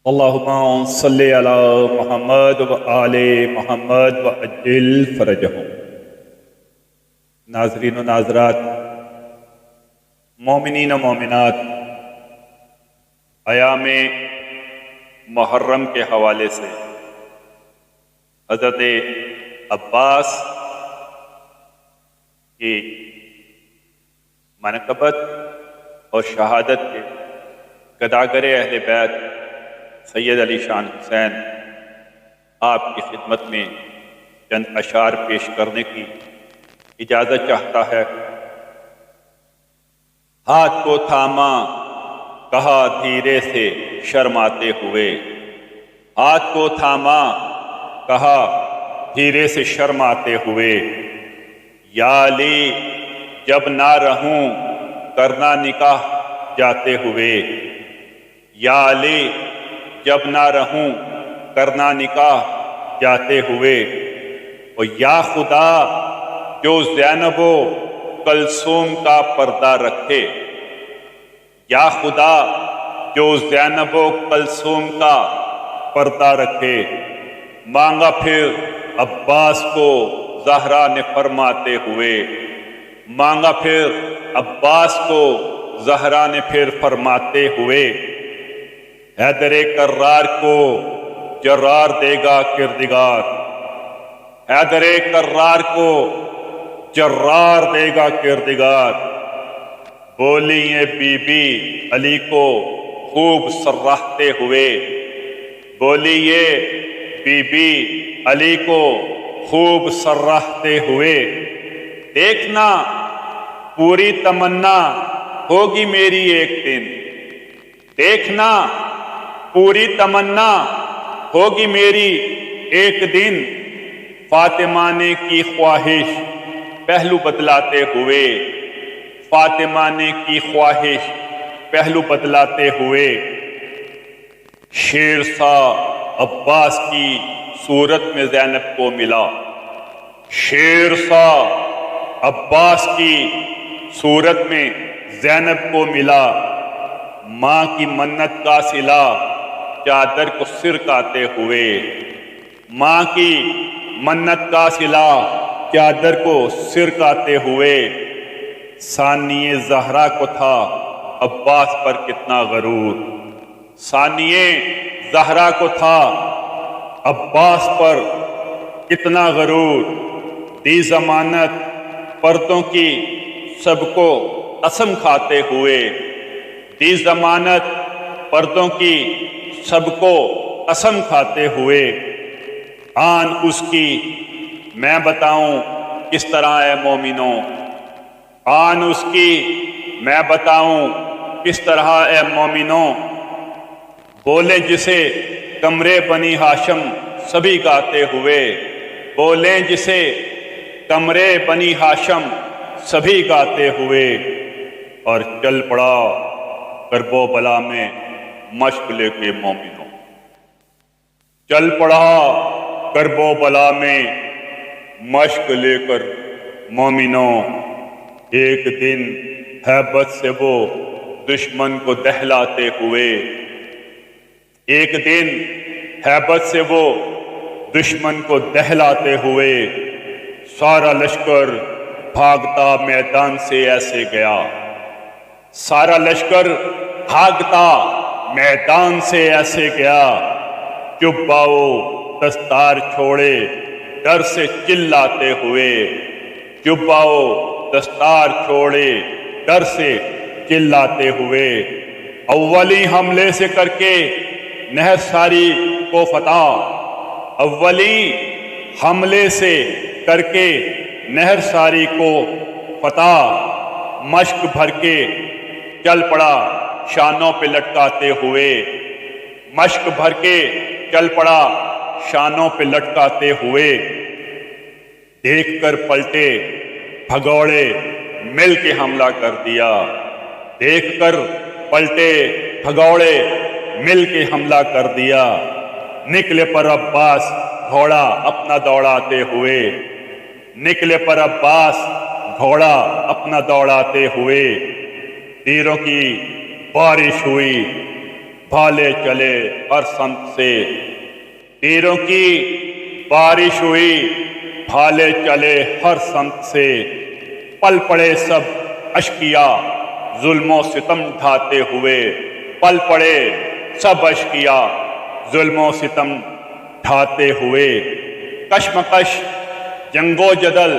اللہم صلی علی محمد و آل محمد و عجل فرجہم۔ ناظرین و ناظرات، مومنین و مومنات، ایام محرم کے حوالے سے حضرت عباس کی منقبت اور شہادت کے گداگر اہل بیت سید علی شان حسین آپ کی خدمت میں چند اشعار پیش کرنے کی اجازت چاہتا ہے۔ ہاتھ کو تھاما کہا دھیرے سے شرماتے ہوئے، ہاتھ کو تھاما کہا دھیرے سے شرماتے ہوئے، یا علی جب نہ رہوں کرنا نکاح جاتے ہوئے، یا علی جب نہ رہوں کرنا نکاح جاتے ہوئے، اور یا خدا جو زینب و کلثوم کا پردہ رکھے، یا خدا جو زینب و کلثوم کا پردہ رکھے، مانگا پھر عباس کو زہرا نے فرماتے ہوئے، مانگا پھر عباس کو زہرا نے پھر فرماتے ہوئے، حیدر کرار کو جرار دے گا کردگار، حیدر کرار کو جرار دے گا کردگار، بولی یہ بی بی علی کو خوب سراہتے ہوئے، بولی یہ بی بی علی کو خوب سراہتے ہوئے، دیکھنا پوری تمنا ہوگی میری ایک دن، دیکھنا پوری تمنا ہوگی میری ایک دن، فاطمہ نے کی خواہش پہلو بدلاتے ہوئے، فاطمہ نے کی خواہش پہلو بدلاتے ہوئے، شیر سا عباس کی صورت میں زینب کو ملا، شیر سا عباس کی صورت میں زینب کو ملا، ماں کی منت کا صلہ چادر کو سرکاتے ہوئے، ماں کی منت کا صلہ چادر کو سرکاتے ہوئے، ثانئ زہرا کو تھا عباس پر کتنا غرور، ثانئ زہرا کو تھا عباس پر کتنا غرور، دی ضمانت پردوں کی سب کو قسم کھاتے ہوئے، دی ضمانت پردوں کی سب کو قسم کھاتے ہوئے، آن اس کی میں بتاؤں کس طرح اے مومنوں، آن اس کی میں بتاؤں کس طرح اے مومنوں، بولے جسے کمرے بنی ہاشم سبھی گاتے ہوئے، بولیں جسے کمرے بنی ہاشم سبھی گاتے ہوئے، اور چل پڑا کرب و بلا میں مشق لے کے مومنوں، چل پڑا کرب و بلا میں مشق لے کر مومنوں، ایک دن ہیبت سے وہ دشمن کو دہلاتے ہوئے، ایک دن ہیبت سے وہ دشمن کو دہلاتے ہوئے، سارا لشکر بھاگتا میدان سے ایسے گیا، سارا لشکر بھاگتا میدان سے ایسے گیا، چباؤ دستار چھوڑے ڈر سے چلاتے ہوئے، چباؤ دستار چھوڑے ڈر سے چلاتے ہوئے، اولی حملے سے کر کے نہر ساری کو فتح، اولی حملے سے کر کے نہر ساری کو فتح، مشق بھر کے چل پڑا شانوں پہ لٹکاتے ہوئے، مشق بھر کے چل پڑا شانوں پہ لٹکاتے ہوئے، دیکھ کر پلٹے بھگوڑے مل کے حملہ کر دیا، دیکھ کر پلٹے بھگوڑے مل کے حملہ کر دیا، نکلے پر عباس گھوڑا اپنا دوڑاتے ہوئے، نکلے پر عباس گھوڑا اپنا دوڑاتے ہوئے، تیروں کی بارش ہوئی، بھالے چلے ہر سمت سے، تیروں کی بارش ہوئی بھالے چلے ہر سمت سے، پل پڑے سب اشقیا ظلم و ستم ڈھاتے ہوئے، پل پڑے سب اشقیا ظلم و ستم ڈھاتے ہوئے، کشمکش جنگ و جدل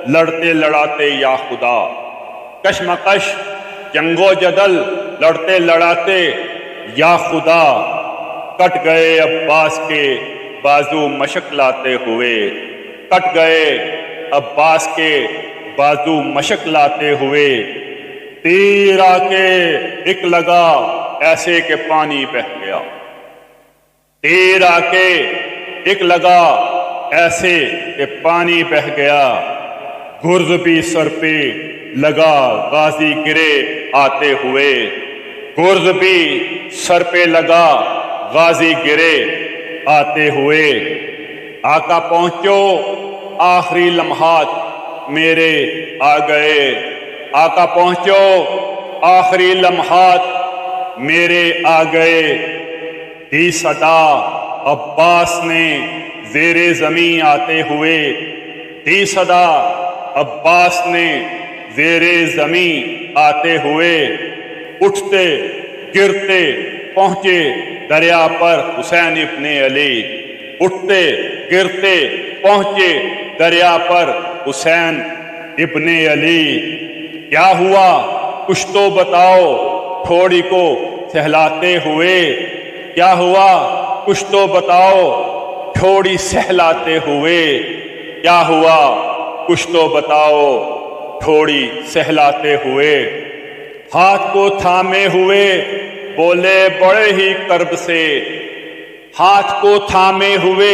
لڑتے لڑاتے یا خدا، کشمکش جنگ و جدل لڑتے لڑاتے یا خدا، کٹ گئے عباس کے بازو مشک لاتے ہوئے، کٹ گئے عباس کے بازو مشک لاتے ہوئے، تیر آ کے ایک لگا ایسے کہ پانی بہہ گیا، تیر آ کے ایک لگا ایسے کہ پانی بہہ گیا، گرز بھی سر پہ لگا غازی گرے آتے ہوئے، گرز بھی سر پہ لگا غازی گرے آتے ہوئے، آقا پہنچو آخری لمحات میرے آ گئے، آقا پہنچو آخری لمحات میرے آ گئے، دی صدا عباس نے زیر زمین آتے ہوئے، دی صدا عباس نے زیر زمین آتے ہوئے، اٹھتے گرتے پہنچے دریا پر حسین ابن علی، اٹھتے گرتے پہنچے دریا پر حسین ابن علی، کیا ہوا کچھ تو بتاؤ تھوڑی کو سہلاتے ہوئے، کیا ہوا کچھ تو بتاؤ تھوڑی سہلاتے ہوئے، کیا ہوا کچھ تو بتاؤ تھوڑی سہلاتے ہوئے، ہاتھ کو تھامے ہوئے بولے بڑے ہی کرب سے، ہاتھ کو تھامے ہوئے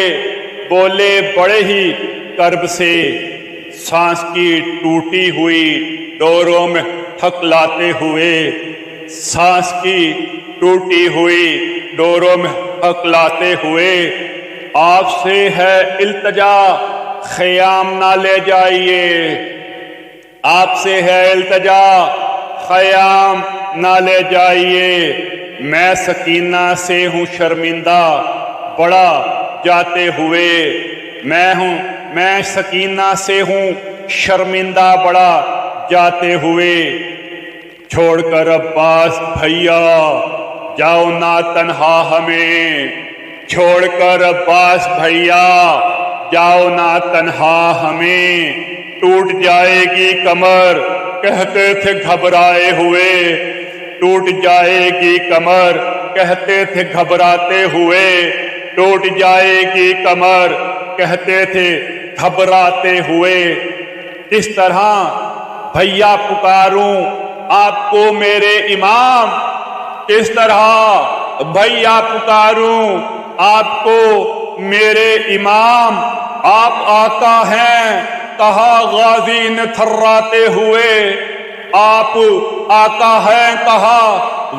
بولے بڑے ہی کرب سے، سانس کی ٹوٹی ہوئی ڈوروں میں تھک لاتے ہوئے، سانس کی ٹوٹی ہوئی ڈوروں میں تھک لاتے ہوئے، آپ سے ہے التجا خیام نہ لے جائیے، آپ سے ہے التجا خیام نہ لے جائیے، میں سکینہ سے ہوں شرمندہ بڑا جاتے ہوئے، میں سکینہ سے ہوں شرمندہ بڑا جاتے ہوئے، چھوڑ کر عباس بھیا جاؤ نہ تنہا ہمیں، چھوڑ کر عباس بھیا جاؤ نہ تنہا ہمیں، ٹوٹ جائے گی کمر کہتے تھے گھبرائے ہوئے، ٹوٹ جائے گی کمر کہتے تھے گھبراتے ہوئے، ٹوٹ جائے گی کمر کہتے تھے گھبراتے ہوئے، کس طرح بھیا پکاروں آپ کو میرے امام، کس طرح بھیا پکاروں آپ کو میرے امام، آپ آقا ہیں کہا غازی نے تھراتے ہوئے، آپ آقا ہیں کہا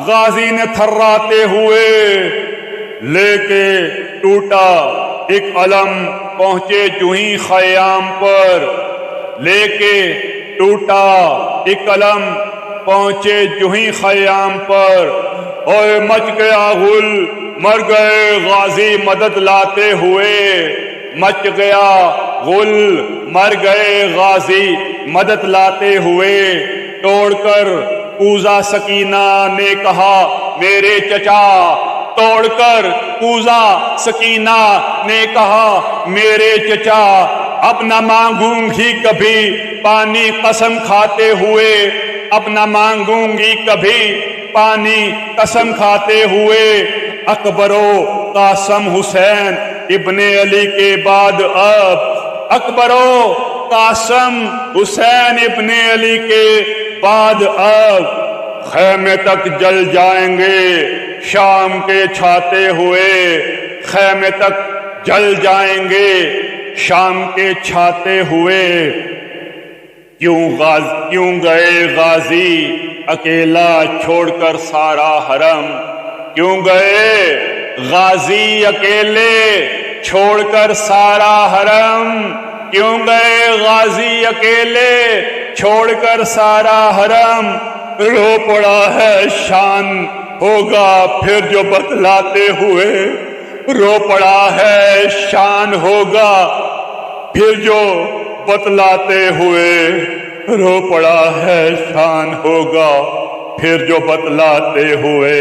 غازی نے تھراتے ہوئے، لے کے ٹوٹا ایک علم پہنچے جوہی خیام پر، لے کے ٹوٹا ایک علم پہنچے جوہی خیام پر، اور مچ گیا غل مر گئے غازی مدد لاتے ہوئے، مچ گیا غل مر گئے غازی مدد لاتے ہوئے، توڑ کر کوزا سکینہ نے کہا میرے چچا، توڑ کر کوزا سکینہ نے کہا میرے چچا، اب نہ مانگوں گی کبھی پانی قسم کھاتے ہوئے، اب نہ مانگوں گی کبھی پانی قسم کھاتے ہوئے، اکبر و قاسم حسین ابن علی کے بعد اب، اکبر و قاسم حسین ابن علی کے بعد اب، خیمے تک جل جائیں گے شام کے چھاتے ہوئے، خیمے تک جل جائیں گے شام کے چھاتے ہوئے، کیوں گئے غازی اکیلا چھوڑ کر سارا حرم، کیوں گئے غازی اکیلے چھوڑ کر سارا حرم، کیوں گئے غازی اکیلے چھوڑ کر سارا حرم، رو پڑا ہے شان ہوگا، پھر جو بتلاتے ہوئے رو پڑا ہے شان ہوگا، پھر جو بتلاتے ہوئے رو پڑا ہے شان ہوگا، پھر جو بتلاتے ہوئے